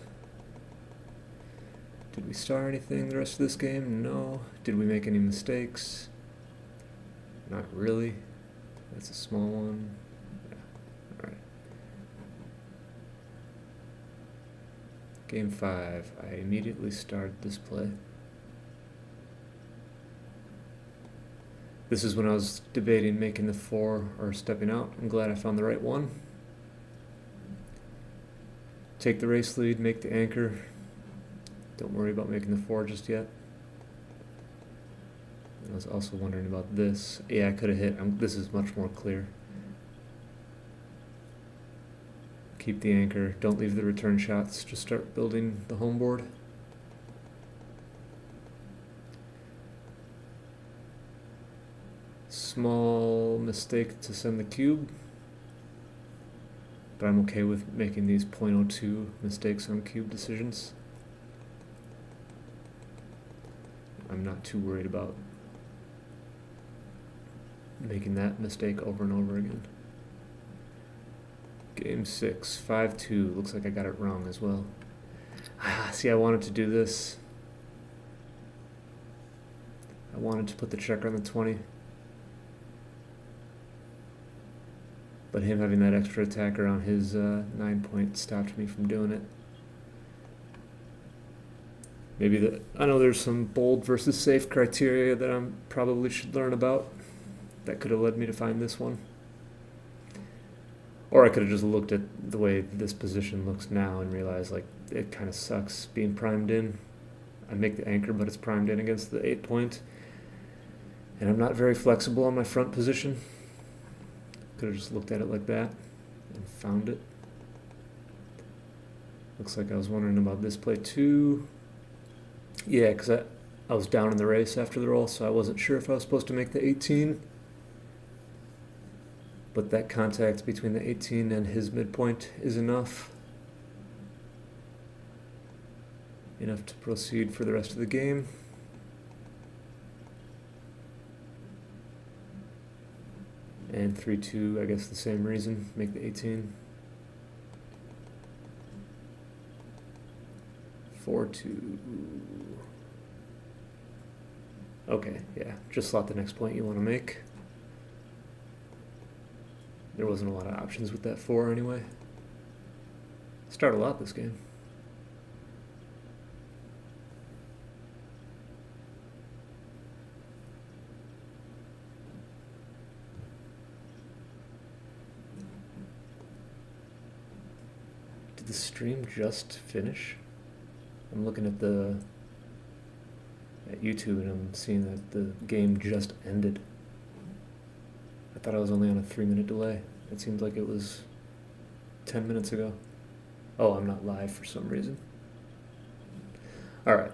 A: Did we star anything the rest of this game? No. Did we make any mistakes? Not really. That's a small one. Yeah. All right. Game 5, I immediately started this play. This is when I was debating making the 4 or stepping out. I'm glad I found the right one. Take the race lead, make the anchor. Don't worry about making the 4 just yet. I was also wondering about this. Yeah, I could have hit. This is much more clear. Keep the anchor. Don't leave the return shots. Just start building the home board. Small mistake to send the cube. But I'm okay with making these .02 mistakes on cube decisions. I'm not too worried about making that mistake over and over again. Game 6, 5-2. Looks like I got it wrong as well. See, I wanted to do this. I wanted to put the checker on the 20. But him having that extra attacker on his 9-point stopped me from doing it. Maybe I know there's some bold versus safe criteria that I probably should learn about. That could have led me to find this one. Or I could have just looked at the way this position looks now and realized, like, it kind of sucks being primed in. I make the anchor, but it's primed in against the 8-point. And I'm not very flexible on my front position. Could have just looked at it like that and found it. Looks like I was wondering about this play too. Yeah, because I was down in the race after the roll, so I wasn't sure if I was supposed to make the 18. But that contact between the 18 and his midpoint is enough. Enough to proceed for the rest of the game. And 3-2, I guess the same reason, make the 18. 4-2. Okay, yeah, just slot the next point you want to make. There wasn't a lot of options with that 4 anyway. Start a lot this game. Did the stream just finish? I'm looking at YouTube and I'm seeing that the game just ended. I thought I was only on a 3-minute delay. It seemed like it was 10 minutes ago. Oh, I'm not live for some reason. Alright.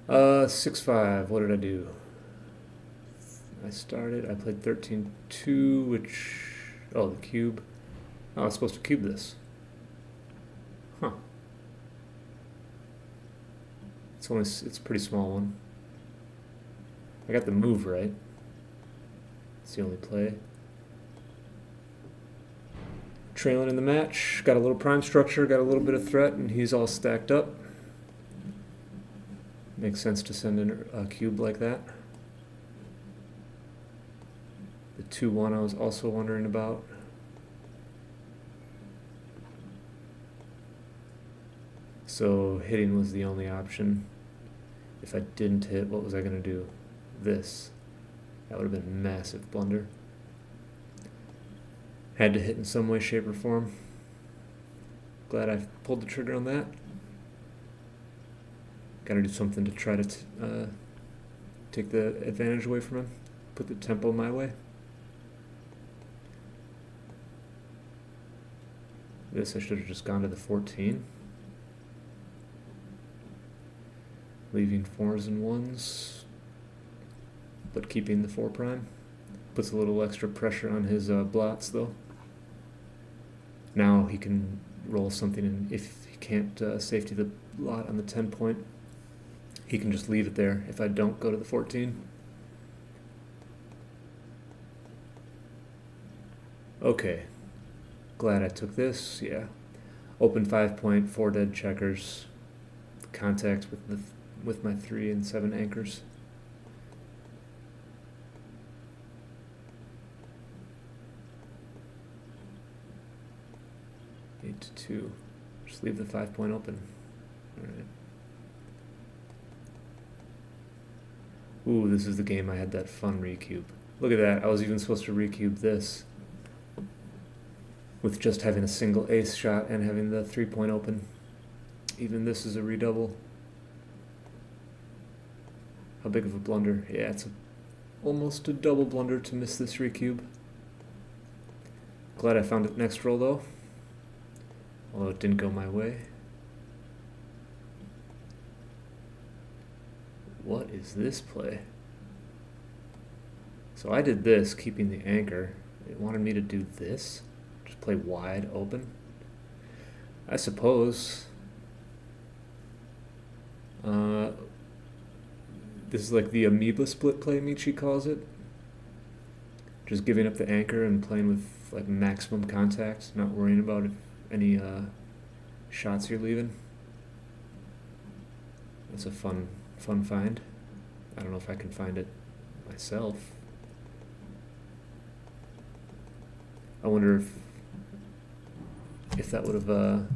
A: 6-5. What did I do? I played 13-2, which... Oh, the cube. Oh, I was supposed to cube this. Huh. It's a pretty small one. I got the move right. It's the only play. Trailing in the match, got a little prime structure, got a little bit of threat, and he's all stacked up. Makes sense to send in a cube like that. The 2-1 I was also wondering about. So hitting was the only option. If I didn't hit, what was I going to do? This. That would have been a massive blunder. Had to hit in some way, shape, or form. Glad I pulled the trigger on that. Gotta do something to try to take the advantage away from him. Put the tempo my way. This I should have just gone to the 14. Leaving 4s and 1s, but keeping the 4 prime. Puts a little extra pressure on his blots though. Now he can roll something, and if he can't safety the lot on the 10 point, he can just leave it there if I don't go to the 14. Okay, glad I took this, yeah. Open 5 point, 4 dead checkers, contact with my 3 and 7 anchors. To 2. Just leave the 5 point open. Alright. Ooh, this is the game I had that fun recube. Look at that, I was even supposed to recube this. With just having a single ace shot and having the 3 point open. Even this is a redouble. How big of a blunder? Yeah, it's almost a double blunder to miss this recube. Glad I found it next roll though. Although it didn't go my way. What is this play? So I did this, keeping the anchor. It wanted me to do this? Just play wide open? I suppose. This is like the amoeba split play Michi calls it. Just giving up the anchor and playing with like maximum contact, not worrying about if any shots you're leaving. That's a fun find. I don't know if I can find it myself. I wonder if that would have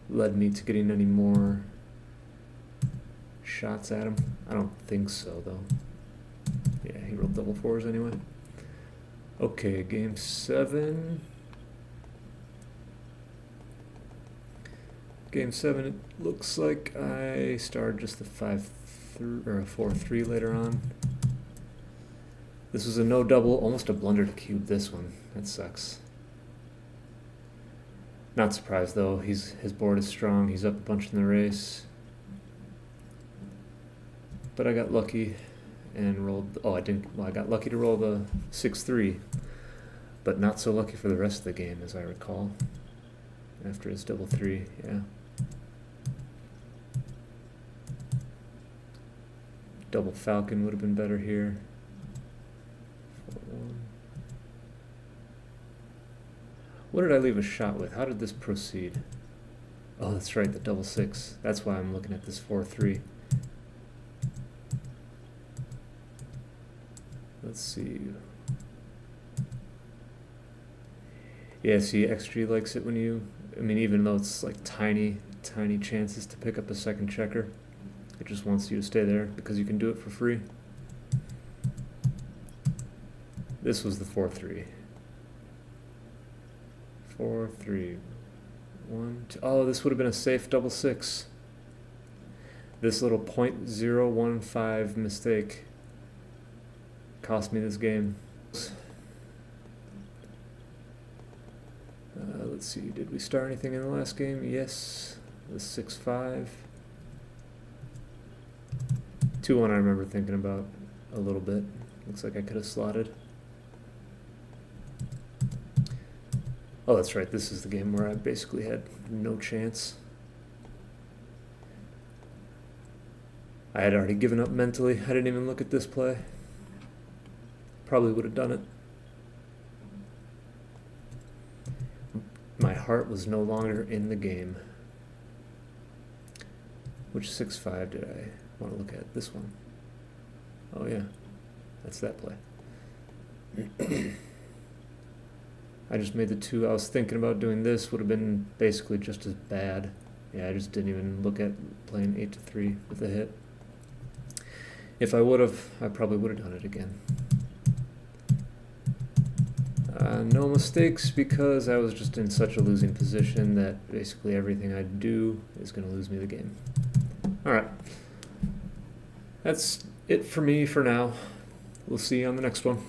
A: led me to getting any more shots at him. I don't think so though. Yeah, he rolled double 4s anyway. Okay, game 7. Game 7, it looks like I started just the 5-3 or a 4-3 later on. This was a no double, almost a blunder to cube this one. That sucks. Not surprised though. His board is strong. He's up a bunch in the race. But I got lucky and rolled. Oh, I didn't. Well, I got lucky to roll the 6-3, but not so lucky for the rest of the game, as I recall. After his double 3, yeah. Double Falcon would have been better here. 4-1. What did I leave a shot with? How did this proceed? Oh, that's right, the double 6. That's why I'm looking at this 4-3. Let's see. Yeah, see, XG likes it when you, I mean, even though it's like tiny chances to pick up a second checker, it just wants you to stay there because you can do it for free. This was the 4-3. 4-3. 1, 2. Oh, this would have been a safe double six. This little .015 mistake cost me this game. Let's see, did we start anything in the last game? Yes, the 6-5. 2-1 I remember thinking about a little bit. Looks like I could have slotted. Oh, that's right, this is the game where I basically had no chance. I had already given up mentally. I didn't even look at this play. Probably would have done it. My heart was no longer in the game. Which 6-5 did I want to look at? This one. Oh yeah, that's that play. I just made the two. I was thinking about doing this. Would have been basically just as bad. Yeah, I just didn't even look at playing 8-3 with a hit. If I would have, I probably would have done it again. No mistakes because I was just in such a losing position that basically everything I do is going to lose me the game. Alright. That's it for me for now. We'll see you on the next one.